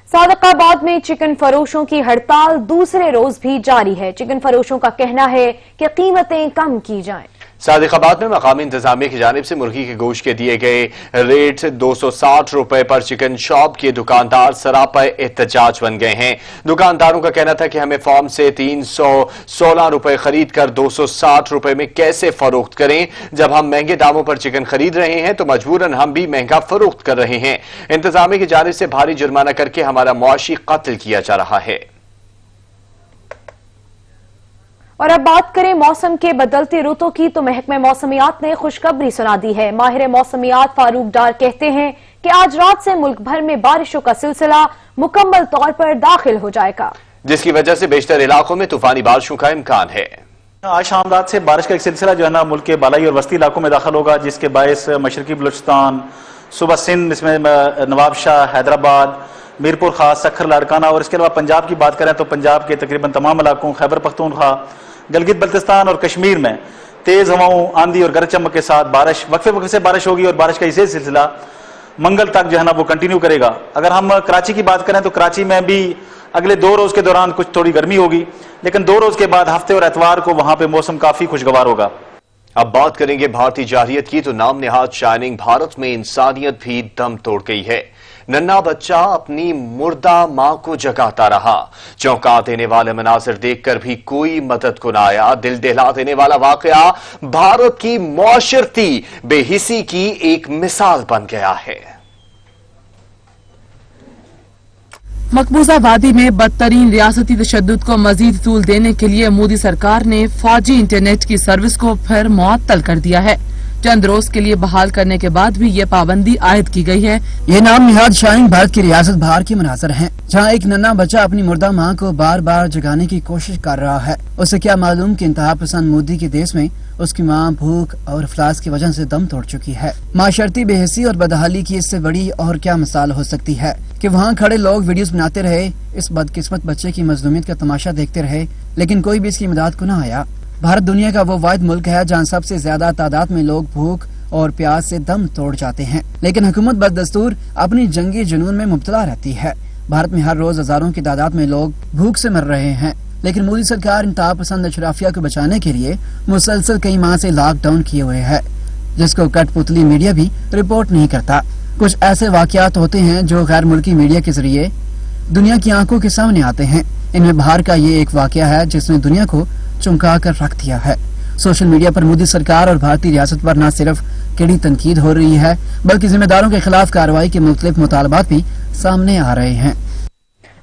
सादकाबाद में चिकन फरोशों की हड़ताल दूसरे रोज भी जारी है। चिकन फरोशों का कहना है कि कीमतें कम की जाएं। सादिकाबाद में मकामी इंतजामिया की जानिब से मुर्गी के गोश्त के दिए गए रेट 260 रुपए पर चिकन शॉप के दुकानदार सरापा एहतजाज बन गए हैं। दुकानदारों का कहना था कि हमें फॉर्म से 316 रुपए खरीद कर 260 रुपए में कैसे फरोख्त करें। जब हम महंगे दामों पर चिकन खरीद रहे हैं तो मजबूरन हम भी महंगा फरोख्त कर रहे हैं। इंतजामिया की जानिब से भारी जुर्माना करके हमारा मुआशी कत्ल किया जा रहा है। और अब बात करें मौसम के बदलती रुतों की, तो महकमे मौसमियात ने खुशखबरी सुना दी है। माहिर मौसमियात फारूक डार कहते हैं कि आज रात से मुल्क भर में बारिशों का सिलसिला मुकम्मल तौर पर दाखिल हो जाएगा, जिसकी वजह से बेशतर इलाकों में तूफानी बारिशों का इम्कान है। आज शाम रात से बारिश का एक सिलसिला जो है ना मुल्क के बालाई और वस्ती इलाकों में दाखिल होगा, जिसके बायस मशरकी बलूचिस्तान, सुबह सिंध, इसमें नवाबशाह, हैदराबाद, मीरपुर खास, सखर, लाड़काना और इसके अलावा पंजाब की बात करें तो पंजाब के तकरीबन तमाम इलाकों, खैबर पख्तूनख्वा, गिलगित बल्तिस्तान और कश्मीर में तेज हवाओं, आंधी और गरज चमक के साथ बारिश, वक्फे वक्फे से बारिश होगी और बारिश का इसे सिलसिला मंगल तक जो है ना वो कंटिन्यू करेगा। अगर हम कराची की बात करें तो कराची में भी अगले 2 रोज के दौरान कुछ थोड़ी गर्मी होगी, लेकिन 2 रोज के बाद हफ्ते और एतवार को वहां पे मौसम काफी खुशगवार होगा। अब बात करेंगे भारतीय जारहियत की, तो नाम निहाद शाइनिंग भारत में इंसानियत भी दम तोड़ गई है। नन्हा बच्चा अपनी मुर्दा मां को जगाता रहा। चौंका देने वाले मनाजिर देखकर भी कोई मदद को न आया। दिल दहला देने वाला वाकया भारत की मुआशरती बेहिसी की एक मिसाल बन गया है। मकबूजा वादी में बदतरीन रियासती तशद्दुद को मजीद तूल देने के लिए मोदी सरकार ने फौजी इंटरनेट की सर्विस को फिर मुअत्तल कर दिया है। चंद रोज के लिए बहाल करने के बाद भी ये पाबंदी आयद की गई है। ये नाम निहाद शाइन भारत की रियासत बिहार के मनासर हैं, जहाँ एक नन्हा बच्चा अपनी मुर्दा माँ को बार बार जगाने की कोशिश कर रहा है। उसे क्या मालूम कि इंतहा पसंद मोदी के देश में उसकी माँ भूख और अफलास की वजह से दम तोड़ चुकी है। माशरती बेहसी और बदहाली की इससे बड़ी और क्या मिसाल हो सकती है कि वहाँ खड़े लोग वीडियोस बनाते रहे, इस बदकिस्मत बच्चे की मजलूमियत का तमाशा देखते रहे, लेकिन कोई भी इसकी मदद को न आया। भारत दुनिया का वो वाहिद मुल्क है जहाँ सबसे ज्यादा तादाद में लोग भूख और प्यास से दम तोड़ जाते हैं, लेकिन हुकूमत बददस्तूर अपनी जंगी जुनून में मुब्तला रहती है। भारत में हर रोज हजारों की तादाद में लोग भूख से मर रहे हैं, लेकिन मोदी सरकार इंतहा पसंद अशराफिया को बचाने के लिए मुसलसल कई माह से लॉकडाउन किए हुए है, जिसको कठपुतली मीडिया भी रिपोर्ट नहीं करता। कुछ ऐसे वाकयात होते हैं जो गैर मुल्की मीडिया के जरिए दुनिया की आंखों के सामने आते हैं। इनमें बाहर का ये एक वाकया है जिसने दुनिया को चौंका कर रख दिया है। सोशल मीडिया पर मोदी सरकार और भारतीय रियासत पर न सिर्फ कड़ी तनकीद हो रही है, बल्कि जिम्मेदारों के खिलाफ कार्रवाई के मुख्तलिफ मुतालबात भी सामने आ रहे हैं।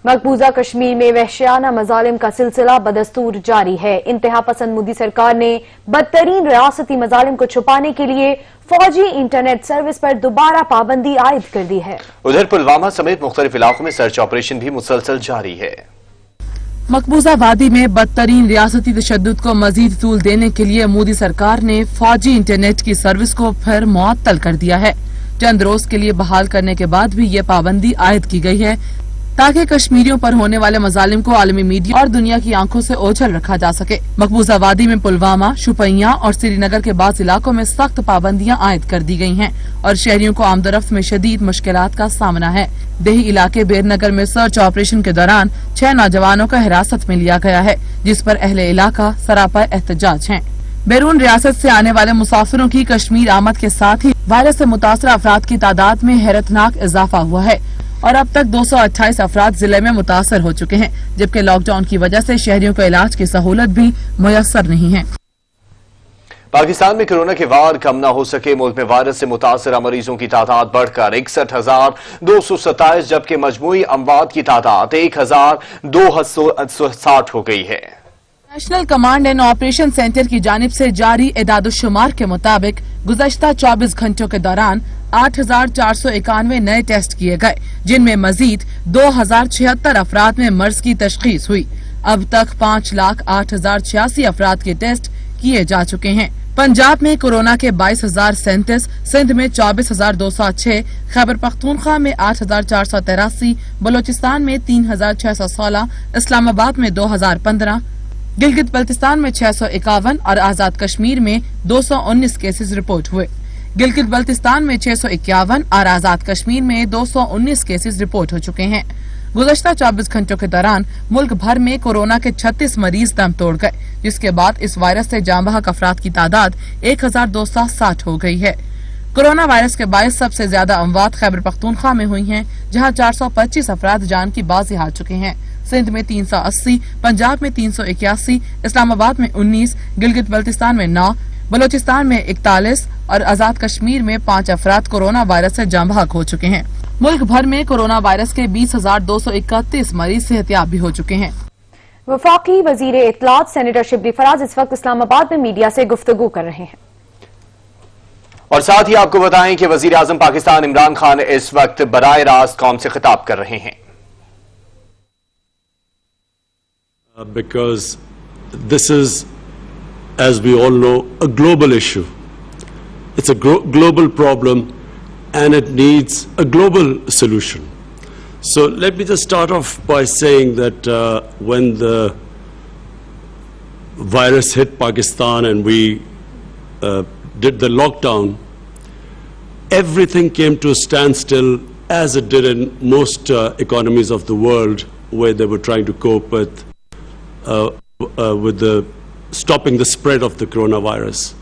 मकबूजा कश्मीर में वहशियाना मजालिम का सिलसिला बदस्तूर जारी है। इंतहा पसंद मोदी सरकार ने बदतरीन रियासती मजालिम को छुपाने के लिए फौजी इंटरनेट सर्विस पर दोबारा पाबंदी आयद कर दी है। उधर पुलवामा समेत मुख्तलिफ इलाकों में सर्च ऑपरेशन भी मुसलसल जारी है। मकबूजा वादी में बदतरीन रियासती तशद्दुद को मजीद तूल देने के लिए मोदी सरकार ने फौजी इंटरनेट की सर्विस को फिर मुअत्तल कर दिया है। चंद रोज के लिए बहाल करने के बाद भी ये पाबंदी आयद की गई है। ताकि कश्मीरियों पर होने वाले मजालिम को आलमी मीडिया और दुनिया की आंखों से ओझल रखा जा सके। मकबूजा वादी में पुलवामा, शुपैया और श्रीनगर के बाद इलाकों में सख्त पाबंदियां आयद कर दी गई हैं और शहरियों को आमदरफ्त में शदीद मुश्किलात का सामना है। देही इलाके बेरनगर में सर्च ऑपरेशन के दौरान 6 नौजवानों को हिरासत में लिया गया है, जिस पर अहले इलाका सरापा एहतजाज हैं। बैरून रियासत से आने वाले मुसाफिरों की कश्मीर आमद के साथ ही वायरस से मुतासर अफराद की तादाद में हैरतनाक इजाफा हुआ है और अब तक 228 अफराद जिले में मुतासर हो चुके हैं, जबकि लॉकडाउन की वजह से शहरियों को इलाज की सहूलत भी मुयस्सर नहीं है। पाकिस्तान में कोरोना के वार कम न हो सके, मुल्क में वायरस से मुतासर मरीजों की तादाद बढ़कर 61,227 जबकि मजमूई अमवात की तादाद 1,260 हो गई है। National command and operation centre की जानिब से जारी एदादुश्शुमार के मुताबिक गुज़श्ता 24 घंटों के दौरान 8,491 नए टेस्ट किए गए, जिनमें मजीद 2,076 अफराद में मर्ज की तशखीस हुई। अब तक 5,08,086 अफराद के टेस्ट किए जा चुके हैं। पंजाब में कोरोना के 22,037, सिंध में 24,206, खैबर पख्तूनख्वा में 8,483, बलोचिस्तान में 3,616, इस्लामाबाद में 2,015, गिलगित बल्तिस्तान में 651 और आजाद कश्मीर में 219 केसेस रिपोर्ट हुए। गिलगित बल्तिस्तान में 651 और आजाद कश्मीर में 219 केसेस रिपोर्ट हो चुके हैं। गुज़श्ता 24 घंटों के दौरान मुल्क भर में कोरोना के 36 मरीज दम तोड़ गए, जिसके बाद इस वायरस से जाँ बहक अफराद की तादाद 1,260 हो गई है। कोरोना वायरस के बायस सबसे ज्यादा अमवात खैबर पख्तूनख्वा में हुई हैं, जहां 425 अफराद जान की बाजी हार चुके हैं। सिंध में 380, पंजाब में 381, इस्लामाबाद में 19, गिलगित बल्तिस्तान में 9, बलोचिस्तान में 41 और आजाद कश्मीर में 5 अफराद कोरोना वायरस से जाँ बहक हो चुके हैं। मुल्क भर में कोरोना वायरस के 20,231 मरीज सेहतियाब भी हो चुके हैं। वफाकी वजीर इत्तलात सेनेटर शिबली फराज इस वक्त इस्लामाबाद में मीडिया से गुफ्तगू कर रहे हैं और साथ ही आपको बताएं कि वजीर आजम पाकिस्तान इमरान खान इस वक्त बराए रास्त कौम से खिताब कर रहे हैं। Because this is, as we all know, a global issue. It's a global problem and it needs a global solution. So let me just start off by saying that when the virus hit Pakistan and we did the lockdown, everything came to a standstill, as it did in most economies of the world where they were trying to cope with the stopping the spread of the coronavirus.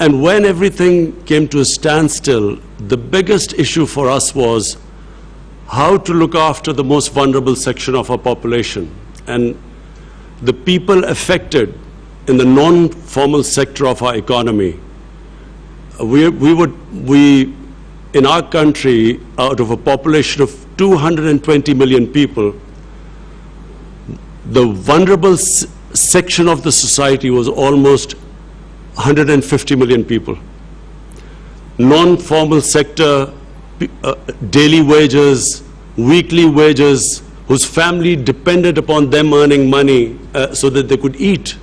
And when everything came to a standstill, the biggest issue for us was how to look after the most vulnerable section of our population. And the people affected in the non-formal sector of our economy. We in our country, out of a population of 220 million people, the vulnerable section of the society was almost 150 million people. Non-formal sector, daily wages, weekly wages, whose family depended upon them earning money so that they could eat.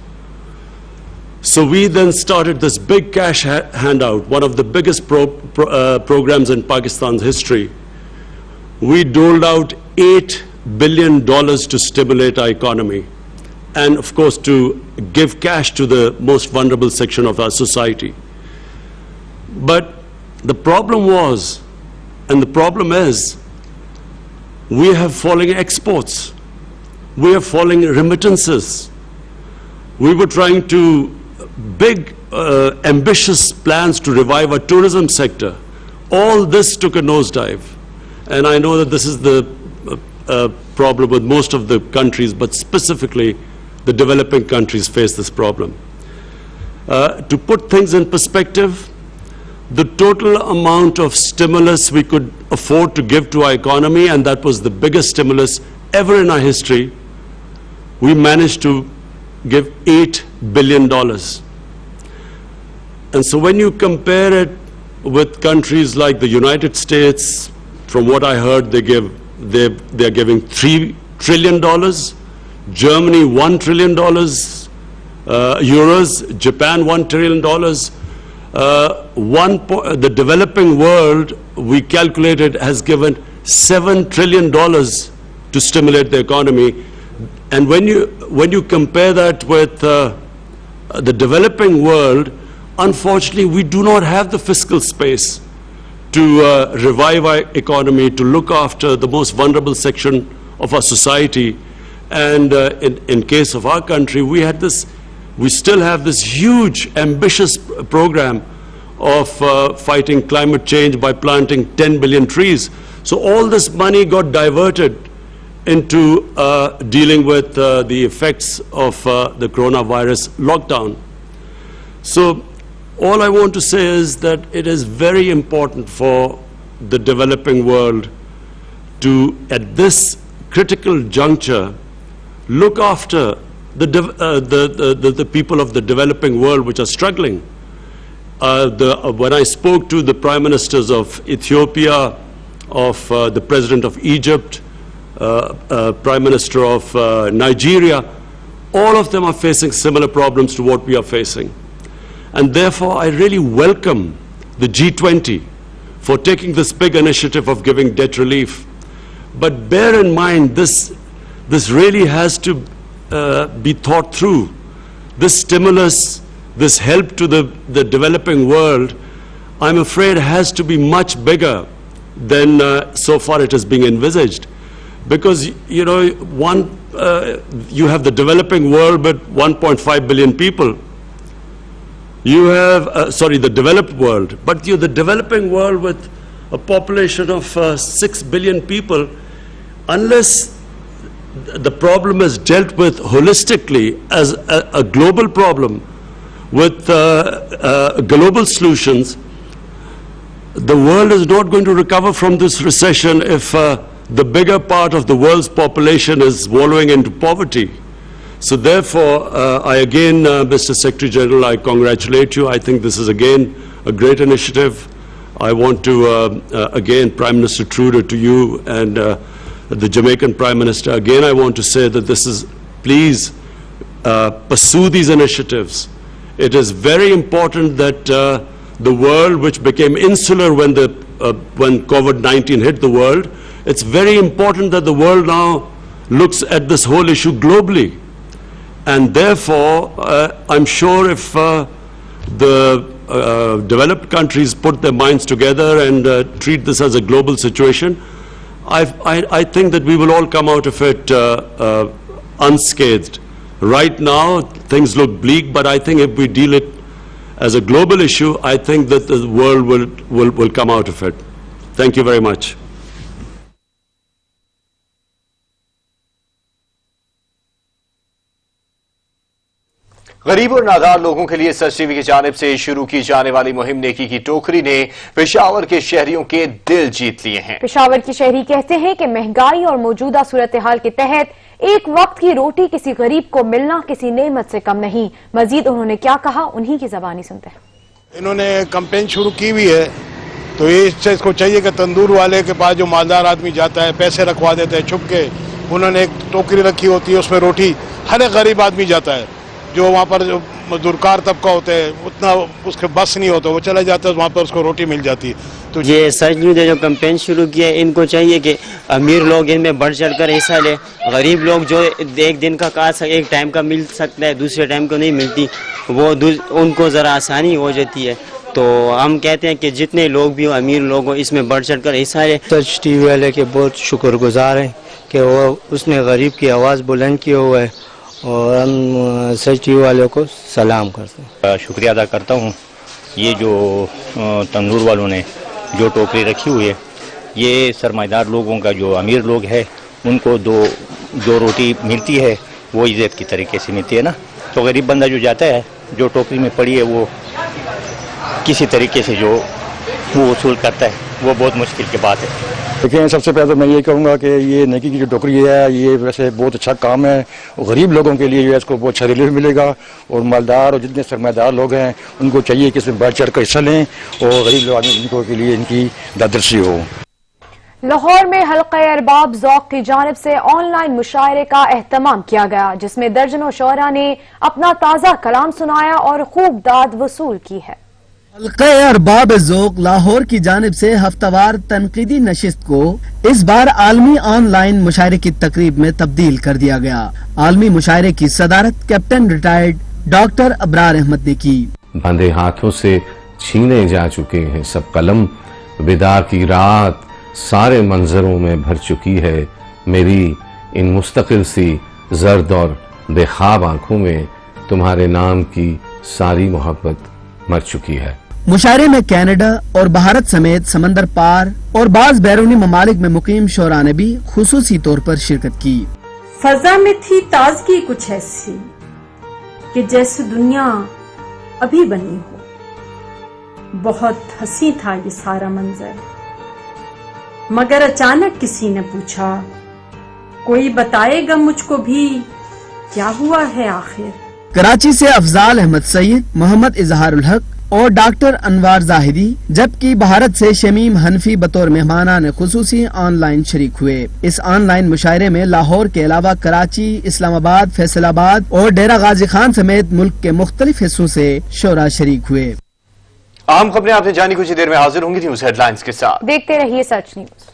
So we then started this big cash handout, one of the biggest programs in Pakistan's history. We doled out $8 billion to stimulate our economy and, of course, to give cash to the most vulnerable section of our society. But the problem was, and the problem is, we have falling exports. We have falling remittances. We were trying to big, ambitious plans to revive our tourism sector. All this took a nosedive. And I know that this is the problem with most of the countries, but specifically the developing countries face this problem. To put things in perspective, the total amount of stimulus we could afford to give to our economy, and that was the biggest stimulus ever in our history, we managed to give $8 billion. And so when you compare it with countries like the United States, from what I heard, they're giving $3 trillion, Germany $1 trillion, euros, Japan $1 trillion. The developing world, we calculated, has given $7 trillion to stimulate the economy. And when you compare that with the developing world, unfortunately, we do not have the fiscal space to revive our economy, to look after the most vulnerable section of our society. And in case of our country, we still have this huge, ambitious program of fighting climate change by planting 10 billion trees. So all this money got diverted into dealing with the effects of the coronavirus lockdown. So all I want to say is that it is very important for the developing world to, at this critical juncture, look after the people of the developing world which are struggling. When I spoke to the prime ministers of Ethiopia, of the president of Egypt, prime minister of Nigeria, all of them are facing similar problems to what we are facing. And therefore, I really welcome the G20 for taking this big initiative of giving debt relief. But bear in mind, this really has to be thought through. This stimulus, this help to the developing world, I'm afraid has to be much bigger than so far it is being envisaged. Because, you know, you have the developing world with 1.5 billion people. You have, the developed world, but you're the developing world with a population of 6 billion people. Unless the problem is dealt with holistically as a global problem with global solutions, the world is not going to recover from this recession if the bigger part of the world's population is wallowing into poverty. So therefore, I again, Mr. Secretary General, I congratulate you. I think this is again a great initiative. I want to, again, Prime Minister Trudeau, to you and the Jamaican Prime Minister, again I want to say that this is, please pursue these initiatives. It is very important that the world, which became insular when COVID-19 hit the world, it's very important that the world now looks at this whole issue globally. And therefore, I'm sure if the developed countries put their minds together and treat this as a global situation, I think that we will all come out of it unscathed. Right now, things look bleak, but I think if we deal it as a global issue, I think that the world will come out of it. Thank you very much. गरीब और नादार लोगों के लिए सच TV की जानिब से शुरू की जाने वाली मुहिम नेकी की टोकरी ने पेशावर के शहरियों के दिल जीत लिए हैं। पेशावर के शहरी कहते हैं कि महंगाई और मौजूदा सूरत हाल के तहत एक वक्त की रोटी किसी गरीब को मिलना किसी नेमत से कम नहीं। मजीद उन्होंने क्या कहा, उन्हीं की ज़बानी सुनते हैं। इन्होंने कैंपेन शुरू की हुई है, तो ये इसको चाहिए कि तंदूर वाले के पास जो मालदार आदमी जाता है, पैसे रखवा देते हैं छुप के, उन्होंने एक टोकरी रखी होती है, उसमें रोटी, हर एक गरीब आदमी जाता है, जो वहाँ पर जो मजदूरकार तबका होते हैं, उतना उसके बस नहीं होता, वो चला जाता है, वहाँ पर उसको रोटी मिल जाती है। तो ये सच न्यूज़ ने जो कैंपेन शुरू किया है, इनको चाहिए कि अमीर लोग इनमें बढ़ चढ़ कर हिस्सा लें। गरीब लोग जो एक दिन का काज एक टाइम का मिल सकता है, दूसरे टाइम को नहीं मिलती, वो उनको ज़रा आसानी हो जाती है। तो हम कहते हैं कि जितने लोग भी हो, अमीर लोग हो, इसमें बढ़ चढ़ कर हिस्सा लें। सच टीवी वाले के बहुत शुक्रगुजार हैं कि वो उसने गरीब की आवाज़ बुलंद की हुआ है, और हम सच टीवी वालों को सलाम करते हैं। शुक्रिया अदा करता हूँ। ये जो तंदूर वालों ने जो टोकरी रखी हुई है, ये सरमाएदार लोगों का, जो अमीर लोग हैं, उनको जो रोटी मिलती है वो इज़्ज़त की तरीके से मिलती है ना। तो गरीब बंदा जो जाता है, जो टोकरी में पड़ी है, वो किसी तरीके से जो वो वसूल करता है, वो बहुत मुश्किल की बात है। देखिए, सबसे पहले तो मैं ये कहूँगा कि ये नेकी की जो टोकरी है, ये वैसे बहुत अच्छा काम है, और गरीब लोगों के लिए जो है इसको बहुत अच्छा रिलीफ मिलेगा, और मालदार और जितने सरमाएदार लोग हैं उनको चाहिए कि इसमें बढ़ चढ़ कर हिस्सा लें, और गरीब लोग इनको के लिए इनकी दादरसी हो। लाहौर में हल्का अरबाब ज़ौक़ की जानिब से ऑनलाइन मुशायरे का एहतमाम किया गया, जिसमें दर्जनों शोरा ने अपना ताज़ा कलाम सुनाया और खूब दाद वसूल की है। हल्क़े अरबाब ज़ौक़ लाहौर की जानिब से हफ्तावार तनकीदी नशिस्त को इस बार आलमी ऑनलाइन मुशायरे की तकरीब में तब्दील कर दिया गया। आलमी मुशायरे की सदारत captain retired doctor Abrar Ahmad ने की। बंधे हाथों से छीने जा चुके हैं सब कलम, विदा की रात सारे मंजरों में भर चुकी है, मेरी इन मुस्तकिल सी जर्द और बेख्वाब आंखों में तुम्हारे नाम की सारी मोहब्बत मर चुकी है। मुशायरे में कनाडा और भारत समेत समंदर पार और बाज बैरूनी ममालिक में मुकीम शोरा ने भी खुसूसी तौर पर शिरकत की। फजा में थी ताजगी कुछ ऐसी कि जैसे दुनिया अभी बनी हो। बहुत हंसी था ये सारा मंजर, मगर अचानक किसी ने पूछा, कोई बताएगा मुझको भी क्या हुआ है आखिर। कराची से अफजाल अहमद सईद, मोहम्मद इजहारुल हक और डॉक्टर अनवार जाहिदी, जबकि भारत से शमीम हनफी बतौर मेहमानान खुसूसी ऑनलाइन शरीक हुए। इस ऑनलाइन मुशायरे में लाहौर के अलावा कराची, इस्लामाबाद, फैसलाबाद और डेरा गाजी खान समेत मुल्क के मुख्तलिफ हिस्सों से शोरा शरीक हुए। अहम खबरें आपने जानी, कुछ देर में हाजिर होंगी न्यूज हेडलाइंस के साथ। देखते रहिए सच न्यूज।